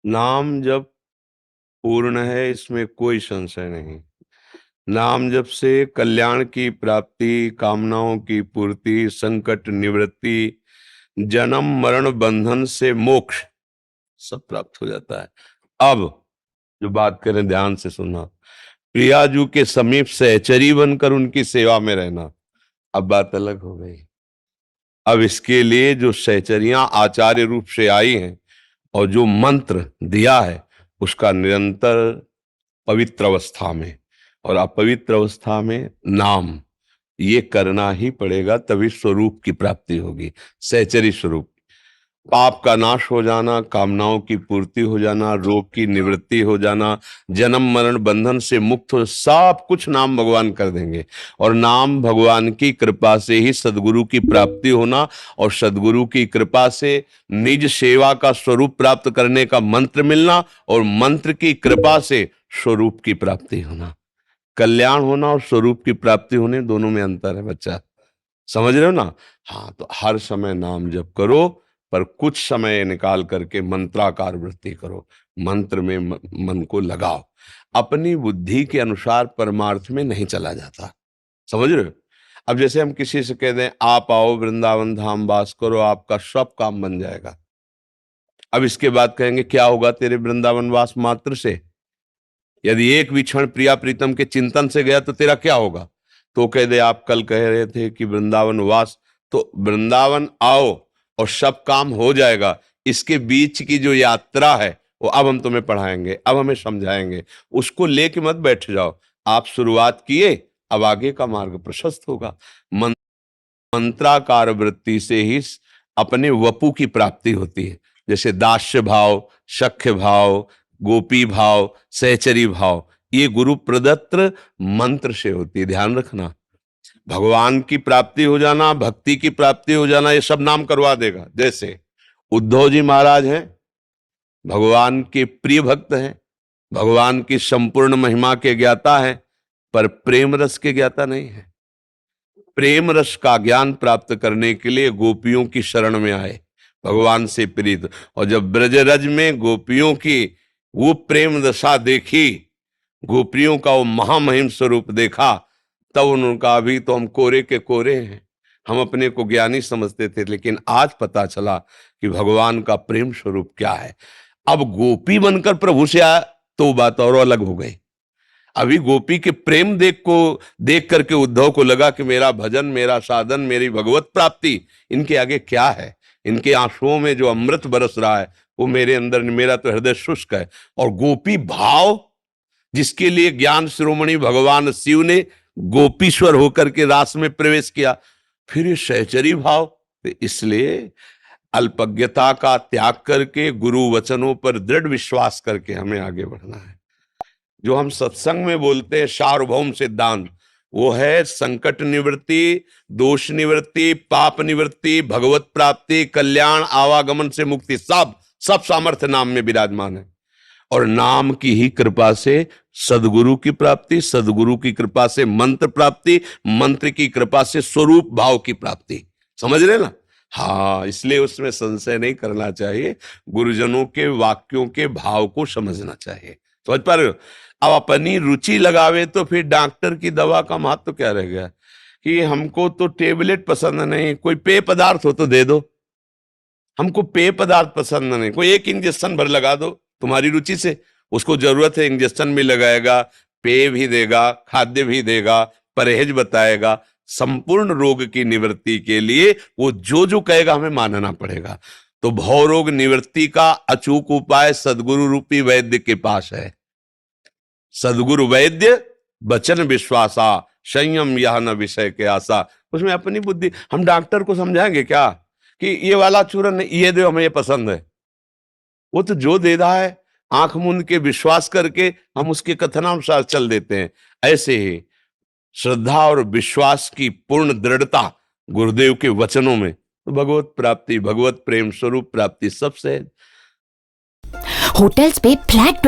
नाम जप पूर्ण है, इसमें कोई संशय नहीं। नाम जप से कल्याण की प्राप्ति, कामनाओं की पूर्ति, संकट निवृत्ति, जन्म मरण बंधन से मोक्ष सब प्राप्त हो जाता है। अब जो बात करें, ध्यान से सुनना। प्रियाजू के समीप सहचरी बनकर उनकी सेवा में रहना, अब बात अलग हो गई। अब इसके लिए जो सहचरियां आचार्य रूप से आई हैं और जो मंत्र दिया है, उसका निरंतर पवित्र अवस्था में और अपवित्र अवस्था में नाम, ये करना ही पड़ेगा, तभी स्वरूप की प्राप्ति होगी। सहचरी स्वरूप, पाप का नाश हो जाना, कामनाओं की पूर्ति हो जाना, रोग की निवृत्ति हो जाना, जन्म मरण बंधन से मुक्त हो, सब कुछ नाम भगवान कर देंगे। और नाम भगवान की कृपा से ही सदगुरु की प्राप्ति होना, और सदगुरु की कृपा से निज सेवा का स्वरूप प्राप्त करने का मंत्र मिलना, और मंत्र की कृपा से स्वरूप की प्राप्ति होना। कल्याण होना और स्वरूप की प्राप्ति होने, दोनों में अंतर है बच्चा, समझ रहे हो ना? हाँ, तो हर समय नाम जप करो, पर कुछ समय निकाल करके मंत्राकार वृत्ति करो, मंत्र में मन को लगाओ। अपनी बुद्धि के अनुसार परमार्थ में नहीं चला जाता, समझ रहे हो? अब जैसे हम किसी से कह दें आप आओ वृंदावन धाम वास करो, आपका सब काम बन जाएगा। अब इसके बाद कहेंगे क्या होगा तेरे वृंदावन वास मात्र से? यदि एक भी क्षण प्रिया प्रीतम के चिंतन से गया तो तेरा क्या होगा? तो कह दे आप कल कह रहे थे कि वृंदावन वास, तो वृंदावन आओ और सब काम हो जाएगा। इसके बीच की जो यात्रा है वो अब हम तुम्हें पढ़ाएंगे, अब हमें समझाएंगे, उसको लेके मत बैठ जाओ। आप शुरुआत किए, अब आगे का मार्ग प्रशस्त होगा। मंत्राकार वृत्ति से ही अपने वपु की प्राप्ति होती है। जैसे दास्य भाव, सख्य भाव, गोपी भाव, सहचरी भाव, ये गुरु प्रदत्त मंत्र से होती है, ध्यान रखना। भगवान की प्राप्ति हो जाना, भक्ति की प्राप्ति हो जाना, ये सब नाम करवा देगा। जैसे उद्धव जी महाराज हैं, भगवान के प्रिय भक्त हैं, भगवान की संपूर्ण महिमा के ज्ञाता हैं, पर प्रेम रस के ज्ञाता नहीं है। प्रेम रस का ज्ञान प्राप्त करने के लिए गोपियों की शरण में आए, भगवान से प्रीत। और जब ब्रजरज में गोपियों की वो प्रेम दशा देखी, गोपियों का वो महामहिम स्वरूप देखा, तब उन्होंने कहा अभी तो हम कोरे के कोरे हैं, हम अपने को ज्ञानी समझते थे, लेकिन आज पता चला कि भगवान का प्रेम स्वरूप क्या है। अब गोपी बनकर प्रभु से आया तो बात और अलग हो गई। अभी गोपी के प्रेम देख करके उद्धव को लगा कि मेरा भजन, मेरा साधन, मेरी भगवत प्राप्ति इनके आगे क्या है। इनके आंसुओं में जो अमृत बरस रहा है वो मेरे अंदर, मेरा तो हृदय शुष्क है। और गोपी भाव, जिसके लिए ज्ञान शिरोमणि भगवान शिव ने गोपीश्वर होकर के रास में प्रवेश किया, फिर ये सहचरी भाव। तो इसलिए अल्पज्ञता का त्याग करके गुरु वचनों पर दृढ़ विश्वास करके हमें आगे बढ़ना है। जो हम सत्संग में बोलते हैं सार्वभौम सिद्धांत, वो है संकट निवृत्ति, दोष निवृत्ति, पाप निवृत्ति, भगवत प्राप्ति, कल्याण, आवागमन से मुक्ति, सब सामर्थ्य नाम में विराजमान है। और नाम की ही कृपा से सदगुरु की प्राप्ति, सदगुरु की कृपा से मंत्र प्राप्ति, मंत्र की कृपा से स्वरूप भाव की प्राप्ति। समझ रहे ना? हाँ, इसलिए उसमें संशय नहीं करना चाहिए, गुरुजनों के वाक्यों के भाव को समझना चाहिए। समझ पा रहे हो? अब अपनी रुचि लगावे तो फिर डॉक्टर की दवा का महत्व क्या रह गया कि हमको तो टेबलेट पसंद नहीं, कोई पेय पदार्थ हो तो दे दो। हमको पेय पदार्थ पसंद नहीं, कोई एक इंजेक्शन भर लगा दो तुम्हारी रुचि से। उसको जरूरत है, इंजेक्शन भी लगाएगा, पेय भी देगा, खाद्य भी देगा, परहेज बताएगा। संपूर्ण रोग की निवृत्ति के लिए वो जो कहेगा हमें मानना पड़ेगा। तो भव रोग निवृत्ति का अचूक उपाय सदगुरु रूपी वैद्य के पास है। सदगुरु वैद्य वचन विश्वासा, संयम यह न विषय के आशा। उसमें अपनी बुद्धि, हम डॉक्टर को समझाएंगे क्या कि ये वाला चूरन ये दो, हमें ये पसंद है। वो तो जो दे रहा है आंख मूंद के विश्वास करके हम उसके कथनानुसार चल देते हैं। ऐसे ही श्रद्धा और विश्वास की पूर्ण दृढ़ता गुरुदेव के वचनों में, तो भगवत प्राप्ति, भगवत प्रेम स्वरूप प्राप्ति सबसे। होटल्स पे फ्लैट